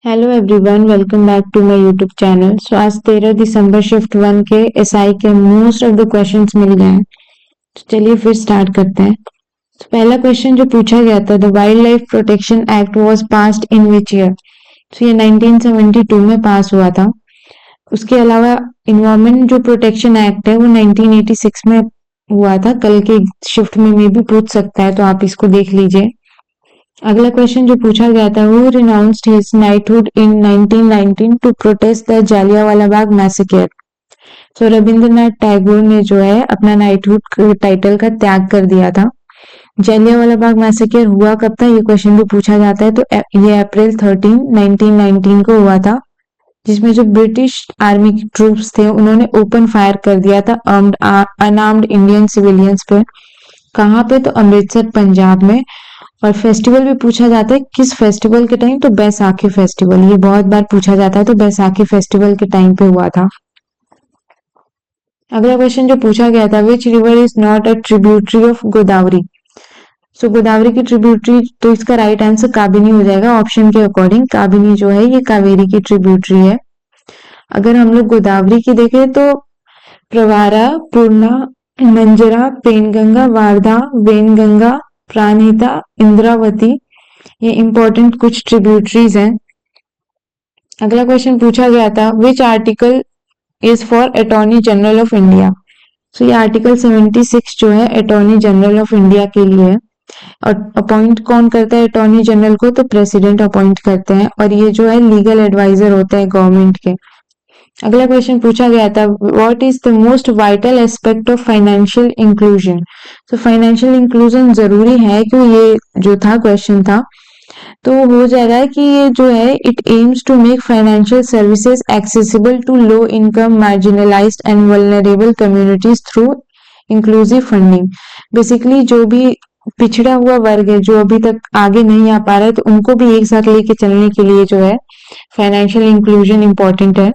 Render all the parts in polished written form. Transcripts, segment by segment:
Hello everyone, welcome back to my YouTube channel. आज 13 दिसंबर shift 1 के एसआई के मोस्ट ऑफ द क्वेश्चंस मिल गए हैं। तो चलिए फिर स्टार्ट करते हैं। तो पहला क्वेश्चन जो पूछा गया था, the wild life protection act was passed in which year. तो ये 1972 में पास हुआ था। उसके अलावा इन्वायरमेंट जो प्रोटेक्शन एक्ट है वो 1986 में हुआ था। कल के शिफ्ट में भी पूछ सकता है, तो आप इसको देख लीजिए। अगला क्वेश्चन जो पूछा गया था, who renounced his knighthood in 1919 to protest the Jallianwala Bagh massacre. तो रविंद्रनाथ टैगोर ने जो है अपना नाइटहुड टाइटल का त्याग कर दिया था। जालियांवाला बाग मैसेकर हुआ कब था, ये क्वेश्चन भी पूछा जाता है। तो ये अप्रैल 13 1919 को हुआ था, जिसमें जो ब्रिटिश आर्मी के ट्रूप्स थे उन्होंने ओपन फायर कर दिया था अनआर्म्ड इंडियन सिविलियंस पे। कहाँ पे, तो अमृतसर पंजाब में। और फेस्टिवल भी पूछा जाता है, किस फेस्टिवल के टाइम, तो बैसाखी फेस्टिवल। ये बहुत बार पूछा जाता है, तो बैसाखी फेस्टिवल के टाइम पे हुआ था। अगला क्वेश्चन जो पूछा गया था, which river is not a tributary of Godavari. So Godavari की ट्रिब्यूटरी, तो इसका राइट आंसर काबिनी हो जाएगा। ऑप्शन के अकॉर्डिंग काबिनी जो है ये कावेरी की ट्रिब्यूटरी है। अगर हम लोग गोदावरी की देखें तो प्रवारा, पूर्णा, मंजरा, पेनगंगा, वारधा, वेनगंगा, प्राणहिता, इंद्रावती, ये इंपॉर्टेंट कुछ ट्रिब्यूटरीज हैं। अगला क्वेश्चन पूछा गया था, which article is for attorney general of India. So ये आर्टिकल 76 जो है अटॉर्नी जनरल ऑफ इंडिया के लिए है। और अपॉइंट कौन करता है अटॉर्नी जनरल को, तो प्रेसिडेंट अपॉइंट करते हैं। और ये जो है लीगल एडवाइजर होता है गवर्नमेंट के। अगला क्वेश्चन पूछा गया था, what is the most vital aspect of financial inclusion. तो फाइनेंशियल इंक्लूजन जरूरी है, क्यों ये जो था क्वेश्चन था। तो हो जाएगा कि ये जो है it aims to make financial services accessible to low income, marginalised and vulnerable communities through inclusive funding. Basically जो भी पिछड़ा हुआ वर्ग है, जो अभी तक आगे नहीं आ पा रहा है, तो उनको भी एक साथ लेके चलने के लिए जो है फाइनेंशियल इंक्लूजन इंपॉर्टेंट है।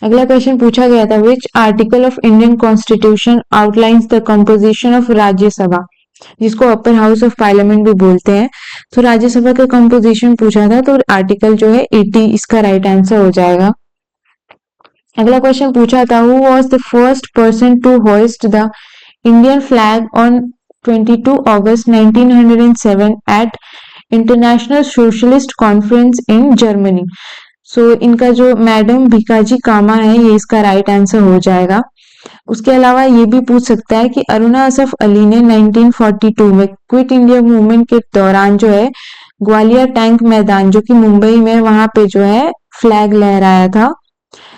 अगला क्वेश्चन पूछा गया था, which article of Indian constitution outlines the composition of Rajya Sabha, जिसको अपर हाउस ऑफ पार्लियामेंट भी बोलते हैं। तो राज्यसभा का कंपोजिशन पूछा था, तो आर्टिकल जो है 80 इसका राइट आंसर हो जाएगा। अगला क्वेश्चन पूछा था, who was the first person to hoist the Indian flag on 22 August 1907 at international socialist conference in Germany. So इनका जो मैडम भिकाजी कामा है, ये इसका राइट आंसर हो जाएगा। उसके अलावा ये भी पूछ सकता है कि अरुणा असफ अली ने 1942 में क्विट इंडिया मूवमेंट के दौरान जो है ग्वालियर टैंक मैदान, जो कि मुंबई में, वहां पे जो है फ्लैग लहराया था।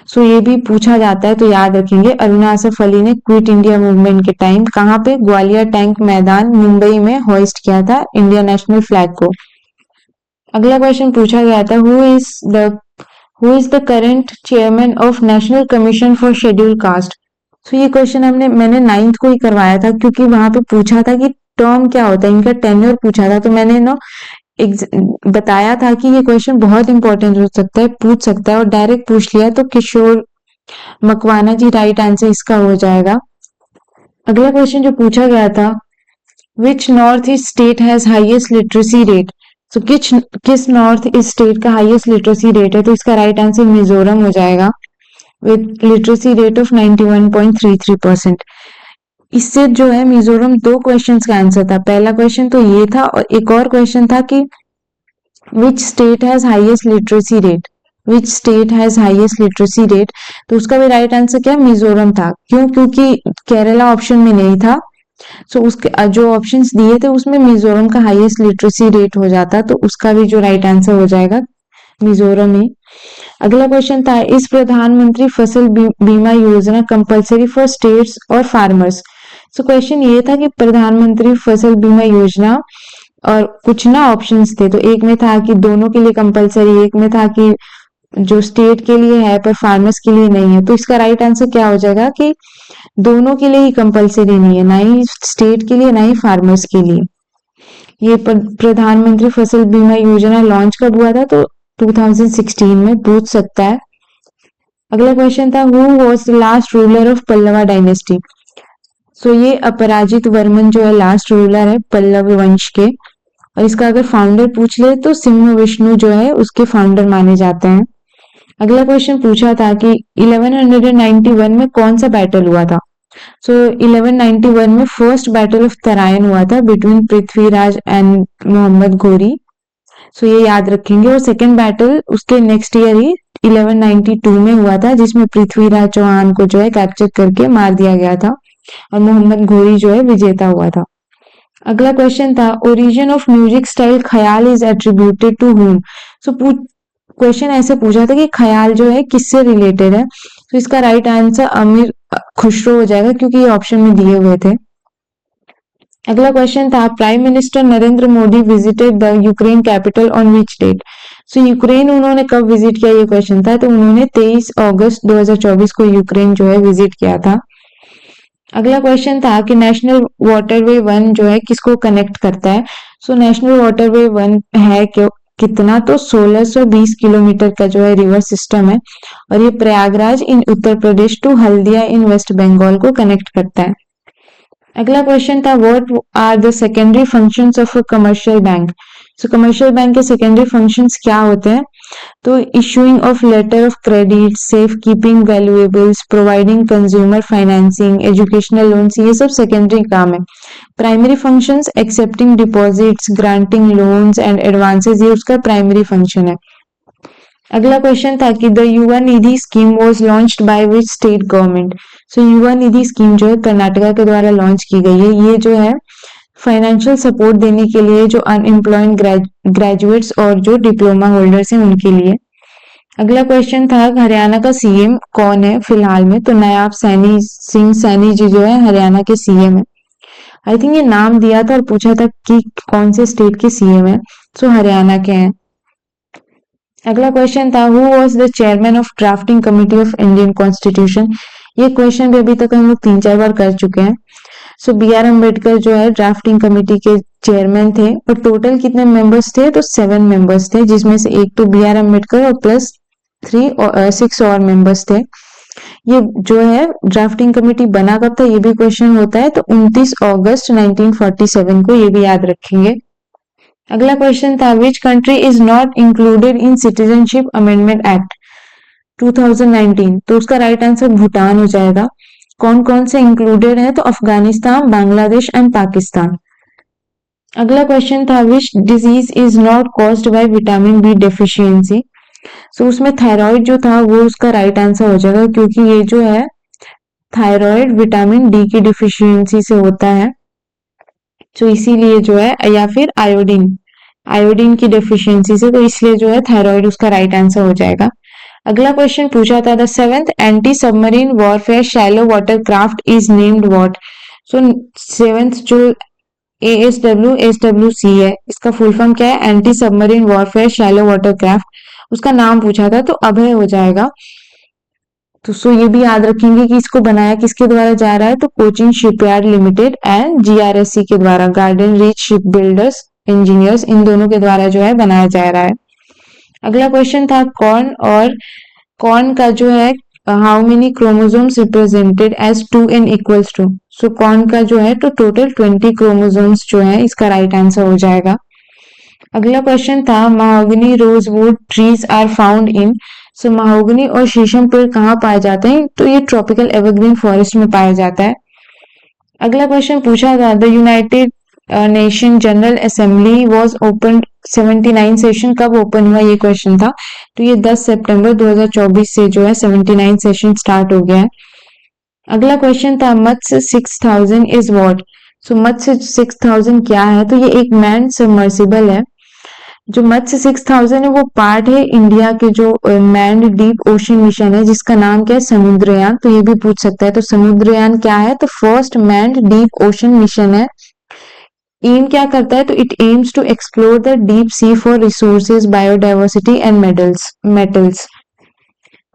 सो ये भी पूछा जाता है, तो याद रखेंगे अरुणा असफ अली ने क्विट इंडिया मूवमेंट के टाइम कहाँ पे, ग्वालियर टैंक मैदान मुंबई में होइस्ट किया था इंडियन नेशनल फ्लैग को। अगला क्वेश्चन पूछा गया था, who is the current chairman of national commission for schedule caste. तो ये क्वेश्चन मैंने 9th को ही करवाया था, क्योंकि वहां पे पूछा था कि टर्म क्या होता है, इनका टेन्योर पूछा था। तो मैंने ना बताया था कि ये क्वेश्चन बहुत इंपॉर्टेंट हो सकता है, पूछ सकता है, और डायरेक्ट पूछ लिया तो किशोर मकवाना जी राइट आंसर इसका हो जाएगा। अगला क्वेश्चन जो पूछा गया था, which north east state has highest literacy rate. तो किस नॉर्थ ईस्ट स्टेट का हाईएस्ट लिटरेसी रेट है, तो इसका राइट आंसर मिजोरम हो जाएगा विद लिटरेसी रेट ऑफ 91.33%। इससे जो है मिजोरम 2 क्वेश्चंस का आंसर था। पहला क्वेश्चन तो ये था, और एक और क्वेश्चन था कि which state has highest literacy rate, which state has highest literacy rate. तो उसका भी राइट आंसर क्या, मिजोरम था। क्यों, क्योंकि केरला ऑप्शन में नहीं था। सो उसके जो ऑप्शंस दिए थे उसमें मिजोरम का हाईएस्ट लिटरेसी रेट हो जाता, तो उसका भी जो राइट आंसर हो जाएगा मिजोरम ही। अगला क्वेश्चन था, इस प्रधानमंत्री फसल बीमा योजना कंपलसरी फॉर स्टेट्स और फार्मर्स। सो क्वेश्चन ये था कि प्रधानमंत्री फसल बीमा योजना, और कुछ ना ऑप्शंस थे, तो एक में था कि दोनों के लिए कंपलसरी, एक में था कि जो स्टेट के लिए है पर फार्मर्स के लिए नहीं है। तो इसका राइट आंसर क्या हो जाएगा कि दोनों के लिए ही कंपलसरी नहीं है, ना ही स्टेट के लिए ना ही फार्मर्स के लिए। ये प्रधानमंत्री फसल बीमा योजना लॉन्च कब हुआ था, तो 2016 में पूछ सकता है। अगला क्वेश्चन था, who was the last ruler of Pallava dynasty. So ये अपराजित वर्मन जो है लास्ट रूलर है पल्लव वंश के। और इसका अगर फाउंडर पूछ ले तो सिंह विष्णु जो है उसके फाउंडर माने जाते हैं। अगला क्वेश्चन पूछा था कि 1191 में कौन सा बैटल हुआ था। सो 1191 में फर्स्ट बैटल ऑफ तराइन हुआ था बिटवीन पृथ्वीराज एंड मोहम्मद घोरी। सो ये याद रखेंगे। और सेकेंड बैटल उसके नेक्स्ट ईयर ही 1192 में हुआ था, जिसमें पृथ्वीराज चौहान को जो है कैप्चर करके मार दिया गया था और मोहम्मद घोरी जो है विजेता हुआ था। अगला क्वेश्चन था origin of music style khayal is attributed to whom. So question ऐसे पूछा था कि ख्याल जो है किससे रिलेटेड है। तो इसका राइट आंसर अमीर खुसरो हो जाएगा, क्योंकि ये ऑप्शन में दिए हुए थे। अगला क्वेश्चन था prime minister Narendra Modi visited the Ukraine capital on which date. So Ukraine उन्होंने कब विजिट किया, ये क्वेश्चन था। तो उन्होंने 23 अगस्त 2024 को यूक्रेन जो है विजिट किया था। अगला क्वेश्चन था कि नेशनल वाटरवे 1 जो है किसको कनेक्ट करता है। सो नेशनल वाटरवे 1 है कितना, तो 1620 किलोमीटर का जो है रिवर सिस्टम है और ये Prayagraj in Uttar Pradesh to Haldia in West Bengal को कनेक्ट करता है। अगला क्वेश्चन था what are the secondary functions of a commercial bank. So commercial bank के सेकेंडरी फंक्शंस क्या होते हैं। तो issuing of letter of credit, safe keeping valuables, providing consumer financing, educational loans, ये सब सेकेंडरी काम है। Primary functions accepting deposits, granting loans and advances, ये उसका प्राइमरी फंक्शन है। अगला क्वेश्चन था कि the Yuva Nidhi scheme was launched by which state government. So Yuva Nidhi scheme जो है कर्नाटका के द्वारा लॉन्च की गई है। ये जो है फाइनेंशियल सपोर्ट देने के लिए जो अनएम्प्लॉयड ग्रेजुएट्स और जो डिप्लोमा होल्डर्स हैं उनके लिए। अगला क्वेश्चन था हरियाणा का सीएम कौन है फिलहाल में। तो नायब सिंह सैनी जी जो है हरियाणा के सीएम है। आई थिंक ये नाम दिया था और पूछा था कि कौन से स्टेट के सीएम है। सो हरियाणा के हैं। अगला क्वेश्चन था who was the chairman of drafting committee of Indian constitution. ये क्वेश्चन भी अभी तक हम लोग 3-4 बार कर चुके हैं। सो बी आर अम्बेडकर जो है ड्राफ्टिंग कमेटी के चेयरमैन थे और टोटल कितने मेंबर्स थे, तो 7 मेंबर्स थे, जिसमें से एक तो बी आर अम्बेडकर और प्लस 6 और मेंबर्स थे। ये जो है ड्राफ्टिंग कमेटी बना कब था, ये भी क्वेश्चन होता है। तो 29 अगस्त 1947 को, ये भी याद रखेंगे। अगला क्वेश्चन था which country is not included in citizenship amendment act 2019। तो उसका राइट आंसर भूटान हो जाएगा। कौन कौन से इंक्लूडेड है, तो अफगानिस्तान, बांग्लादेश एंड पाकिस्तान। अगला क्वेश्चन था which disease is not caused by vitamin B deficiency. So उसमें थायराइड जो था वो उसका राइट आंसर हो जाएगा, क्योंकि ये जो है थायराइड विटामिन डी की डिफिशियंसी से होता है। तो इसीलिए जो है, या फिर आयोडीन की डेफिशिएंसी से, तो इसलिए जो है थायराइड उसका राइट आंसर हो जाएगा। अगला क्वेश्चन पूछा था the 7th anti submarine warfare shallow water craft is named what. So 7th जो एसडब्ल्यू है, इसका फुल फॉर्म क्या है, anti submarine warfare shallow water craft. उसका नाम पूछा था तो अभय हो जाएगा। तो सो ये भी याद रखेंगे कि इसको बनाया किसके द्वारा जा रहा है, तो Cochin shipyard limited and GRSC के द्वारा, garden reach ship builders engineers, इन दोनों के द्वारा जो है बनाया जा रहा है। अगला क्वेश्चन था कॉर्न का जो है how many chromosomes represented as 2n=2। So corn का जो है तो टोटल 20 क्रोमोसोम्स जो है, इसका राइट आंसर हो जाएगा। अगला क्वेश्चन था mahogany rosewood trees are found in. So mahogany और शीशम पेड़ कहाँ पाए जाते हैं, तो ये ट्रॉपिकल एवरग्रीन फॉरेस्ट में पाया जाता है। अगला क्वेश्चन पूछा था the United nation general assembly was open 79 session कब ओपन हुआ, ये क्वेश्चन था। तो ये 10 सितंबर 2024 से जो है 79 सेशन स्टार्ट हो गया है। अगला क्वेश्चन था मत्स्य 6000 इज व्हाट। सो मत्स्य 6000 क्या है, तो ये एक मैन सबमर्सिबल है। जो मत्स्य 6000 है वो पार्ट है इंडिया के जो मैंड डीप ओशन मिशन है, जिसका नाम क्या है, समुद्रयान। तो ये भी पूछ सकता है। तो समुद्रयान क्या है, तो first manned deep ocean mission है। एम क्या करता है, तो it aims to explore the deep sea for resources, biodiversity and metals.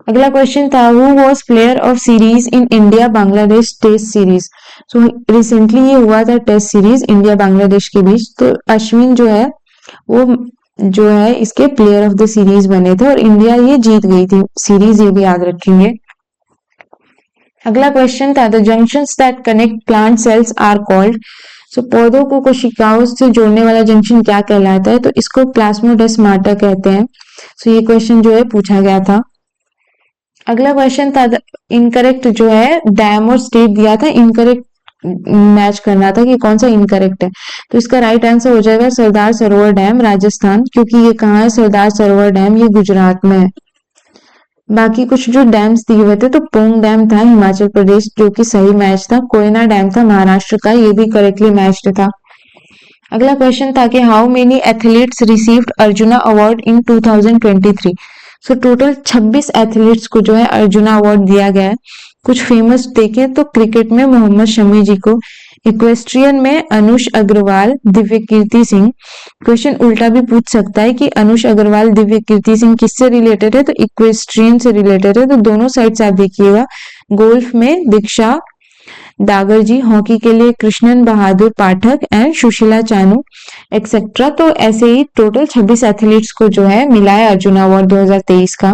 अगला क्वेश्चन था who was player of series in India Bangladesh test series. So recently ये हुआ था टेस्ट सीरीज इंडिया बांग्लादेश के बीच। तो अश्विन जो है वो जो है इसके प्लेयर ऑफ द सीरीज बने थे और इंडिया ये जीत गई थी सीरीज, ये भी याद रखेंगे। अगला क्वेश्चन था the junctions that connect plant cells are called. So पौधों को कोशिकाओं से जोड़ने वाला जंक्शन क्या कहलाता है? तो इसको प्लाज्मोडेस्माटा कहते हैं। सो ये क्वेश्चन जो है पूछा गया था। अगला क्वेश्चन था इनकरेक्ट जो है डैम और स्टेट दिया था, इनकरेक्ट मैच करना था कि कौन सा इनकरेक्ट है। तो इसका राइट आंसर हो जाएगा सरदार सरोवर डैम राजस्थान, क्योंकि ये कहाँ है? सरदार सरोवर डैम ये गुजरात में है। बाकी कुछ जो डैम्स दिए हुए थे, तो पोंग डैम था हिमाचल प्रदेश जो कि सही मैच था, कोयना डैम था महाराष्ट्र का, ये भी करेक्टली मैच्ड था। अगला क्वेश्चन था कि how many athletes received arjuna award in 2023। So total 26 athletes को जो है अर्जुना अवार्ड दिया गया है। कुछ फेमस देखें तो क्रिकेट में मोहम्मद शमी जी को, इक्वेस्ट्रियन में अनुष अग्रवाल, दिव्य कीर्ति सिंह। क्वेश्चन उल्टा भी पूछ सकता है कि अनुष अग्रवाल, दिव्य कीर्ति सिंह किससे रिलेटेड है? तो इक्वेस्ट्रियन से रिलेटेड है। तो दोनों साइड से आप देखिएगा। गोल्फ में दीक्षा दागर जी, हॉकी के लिए कृष्णन बहादुर पाठक एंड सुशीला चानू एक्सेट्रा। तो ऐसे ही टोटल 26 एथलीट्स को जो है मिला है अर्जुन अवार्ड 2023 का।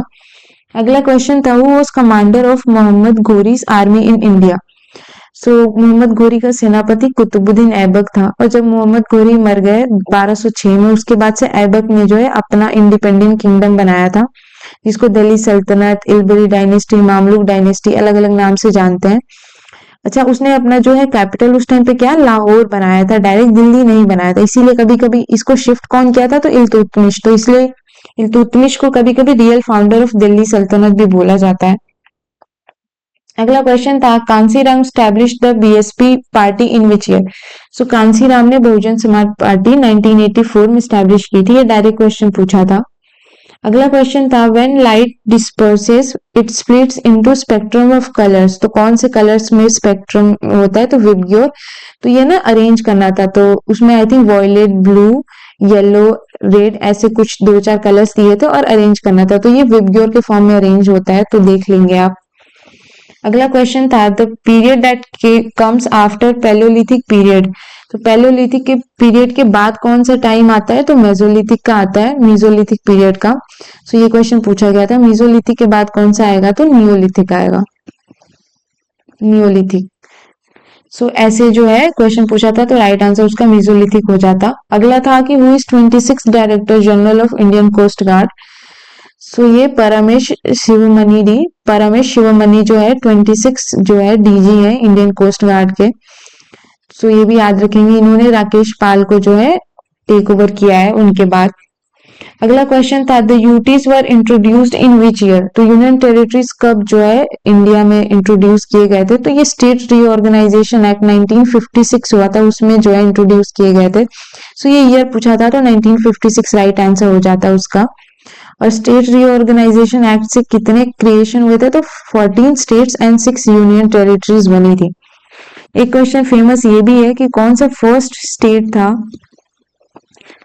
अगला क्वेश्चन था who was commander of Mohammad Ghori's army in India. So Mohammad Ghori का सेनापति कुतुबुद्दीन ऐबक था, और जब मोहम्मद घोरी मर गए 1206 में, उसके बाद से ऐबक ने जो है अपना इंडिपेंडेंट किंगडम बनाया था, जिसको दिल्ली सल्तनत, इलबरी डायनेस्टी, मामलुक डायनेस्टी अलग अलग नाम से जानते हैं। अच्छा, उसने अपना जो है कैपिटल उस टाइम पे क्या लाहौर बनाया था, डायरेक्ट दिल्ली नहीं बनाया था। इसीलिए कभी कभी इसको शिफ्ट कौन किया था? तो इल्तुतमिश। तो इसलिए इल्तुतमिश को कभी कभी रियल फाउंडर ऑफ दिल्ली सल्तनत भी बोला जाता है। अगला क्वेश्चन था Kanshiram establish the BSP party in which year. So Kanshiram ने बहुजन समाज पार्टी 1984 में स्टैब्लिश की थी। ये डायरेक्ट क्वेश्चन पूछा था। अगला क्वेश्चन था when light डिस्पर्सेस it splits into spectrum of colours. तो कौन से कलर्स में स्पेक्ट्रम होता है? तो विबग्योर। तो ये ना अरेंज करना था, तो उसमें I think violet, blue, yellow, red ऐसे कुछ 2-4 कलर्स दिए थे और अरेंज करना था। तो ये विबग्योर के फॉर्म में अरेंज होता है, तो देख लेंगे आप। अगला क्वेश्चन था the period that comes after Palaeolithic period. तो पैलियोलिथिक के पीरियड के बाद कौन सा टाइम आता है? तो मेसोलिथिक का आता है, मीजोलिथिक पीरियड का। सो ये क्वेश्चन पूछा गया था। मीजोलिथिक के बाद कौन सा आएगा? तो नियोलिथिक आएगा, नियोलिथिक। सो ऐसे जो है क्वेश्चन पूछा था, तो राइट आंसर उसका मीजोलिथिक हो जाता। अगला था कि who is 26 director general of Indian coast guard. So ये परमेश शिवमणि डी, परमेश शिवमणि जो है 26 जो है डीजी है इंडियन कोस्ट गार्ड के। सो ये भी याद रखेंगे, इन्होंने राकेश पाल को जो है टेक ओवर किया है उनके बाद। अगला क्वेश्चन था the UTs were introduced in which year. तो यूनियन टेरिटरीज कब जो है इंडिया में इंट्रोड्यूस किए गए थे? तो ये स्टेट रीऑर्गेनाइजेशन एक्ट 1956 हुआ था, उसमें जो है इंट्रोड्यूस किए गए थे। सो ये ईयर पूछा था, तो 1956 राइट आंसर हो जाता है उसका। और स्टेट रीऑर्गेनाइजेशन एक्ट से कितने क्रिएशन हुए थे? तो 14 स्टेट्स एंड 6 यूनियन टेरिटरीज बनी थी। एक क्वेश्चन फेमस ये भी है कि कौन सा फर्स्ट स्टेट था,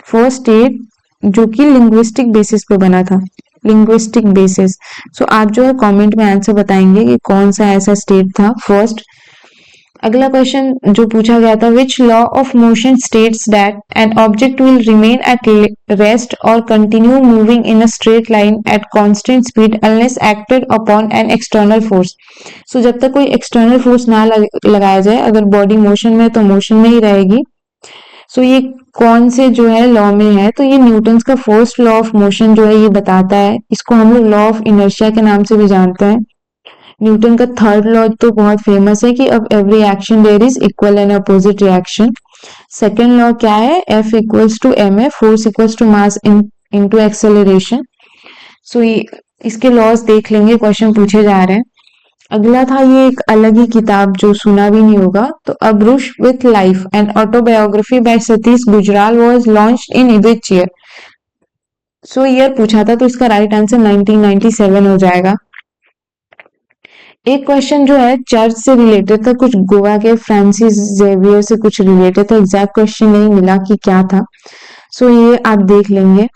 फर्स्ट स्टेट जो कि लिंग्विस्टिक बेसिस पे बना था, लिंग्विस्टिक बेसिस। सो आप जो है कमेंट में आंसर बताएंगे कि कौन सा ऐसा स्टेट था फर्स्ट। अगला क्वेश्चन जो पूछा गया था which law of motion states that an object will remain at rest और continue moving in a straight line at constant speed unless acted upon an external force. So जब तक कोई एक्सटर्नल फोर्स ना लगाया जाए, अगर बॉडी मोशन में तो मोशन में ही रहेगी। सो ये कौन से जो है लॉ में है? तो ये न्यूटन का फर्स्ट लॉ ऑफ मोशन जो है ये बताता है। इसको हम लोग लॉ ऑफ इनर्शिया के नाम से भी जानते हैं। न्यूटन का थर्ड लॉ तो बहुत फेमस है कि अब every action there is equal and opposite reaction. Second law क्या है? F equals to ma, force equals to mass into acceleration. So इसके लॉज देख लेंगे, क्वेश्चन पूछे जा रहे हैं। अगला था ये एक अलग ही किताब जो सुना भी नहीं होगा, तो a brush with life and autobiography by Satish Gujral was launched in which year. So year पूछा था, तो इसका राइट आंसर 1997 हो जाएगा। एक क्वेश्चन जो है चर्च से रिलेटेड था, कुछ गोवा के फ्रांसिस जेवियर से कुछ रिलेटेड था, एग्जैक्ट क्वेश्चन नहीं मिला कि क्या था। सो ये आप देख लेंगे।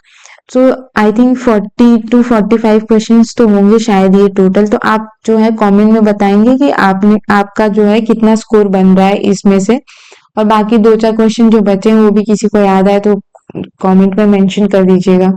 सो आई थिंक 40 to 45 क्वेश्चंस तो होंगे शायद ये टोटल। तो आप जो है कमेंट में बताएंगे कि आपका जो है कितना स्कोर बन रहा है इसमें से, और बाकी 2-4 क्वेश्चन जो बचे हैं वो भी किसी को याद आए तो कमेंट में मेंशन कर दीजिएगा।